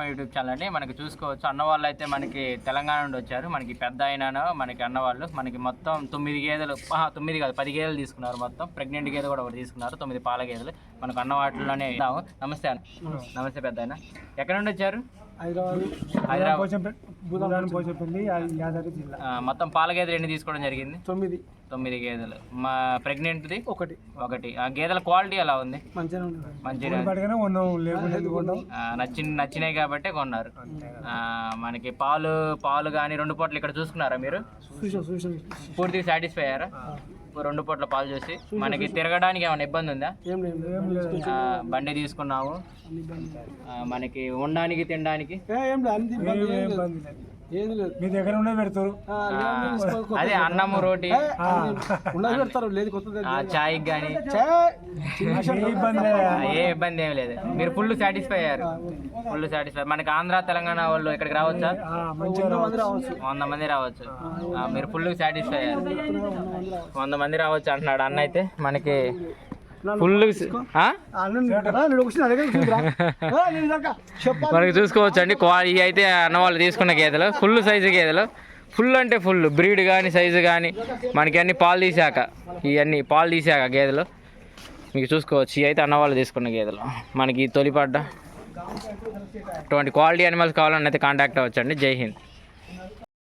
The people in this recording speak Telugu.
యూట్యూబ్ ఛానల్ అండి. మనకి చూసుకోవచ్చు అన్న వాళ్ళు అయితే మనకి తెలంగాణ నుండి వచ్చారు. మనకి పెద్ద అయినా మనకి అన్న వాళ్ళు మనకి మొత్తం 9 గేదెలు 9 కాదు 10 గేదెలు తీసుకున్నారు. మొత్తం ప్రెగ్నెంట్ గేదె కూడా ఒకటి తీసుకున్నారు. 9 పాల గేదెలు మనకు అన్న వాటిలోనే ఇద్దాము. నమస్తే అన్న. నమస్తే పెద్ద ఆయన. ఎక్కడ నుండి వచ్చారు? హైదరాబాద్. మొత్తం పాల గేదెలు ఎన్ని తీసుకోవడం జరిగింది? 9 గేదెలు. మా ప్రెగ్నెంట్ది ఒకటి. ఆ గేదెల క్వాలిటీ ఎలా ఉంది? మంచిగా నచ్చినాయి కాబట్టి కొన్నారు. మనకి పాలు కానీ 2 పూటలు ఇక్కడ చూసుకున్నారా మీరు? పూర్తిగా సాటిస్ఫై అయ్యారా? 2 పూట్ల పాలు చూసి మనకి తిరగడానికి ఏమైనా ఇబ్బంది ఉందా? బండి తీసుకున్నాము, మనకి ఉండడానికి తినడానికి మీ దగ్గర ఉన్నది పెడతారు. అదే అన్నము రోటీ పెడతారు, లేదు చాయ్ కానీ ఏ ఇబ్బంది ఏమి లేదు. మీరు ఫుల్ సాటిస్ఫై అయ్యారు. మనకి ఆంధ్ర తెలంగాణ వాళ్ళు ఇక్కడికి రావచ్చా? 100 మంది రావచ్చు. మీరు ఫుల్ సాటిస్ఫై అయ్యారు. 100 మంది రావచ్చు అంటున్నాడు అన్న. అయితే మనకి ఫుల్ మనకి చూసుకోవచ్చు అండి. ఇవి అయితే అన్న వాళ్ళు తీసుకున్న గేదెలు ఫుల్ సైజు గేదెలు. ఫుల్ అంటే ఫుల్ బ్రీడ్ కానీ సైజు కానీ మనకి అన్ని పాలు తీసాక గేదెలు మీకు చూసుకోవచ్చు. ఇవి అయితే అన్న వాళ్ళు తీసుకున్న గేదెలు. మనకి తొలిపడ్డ ఇటువంటి క్వాలిటీ యానిమల్స్ కావాలని అయితే కాంటాక్ట్ అవ్వచ్చండి. జై హింద్.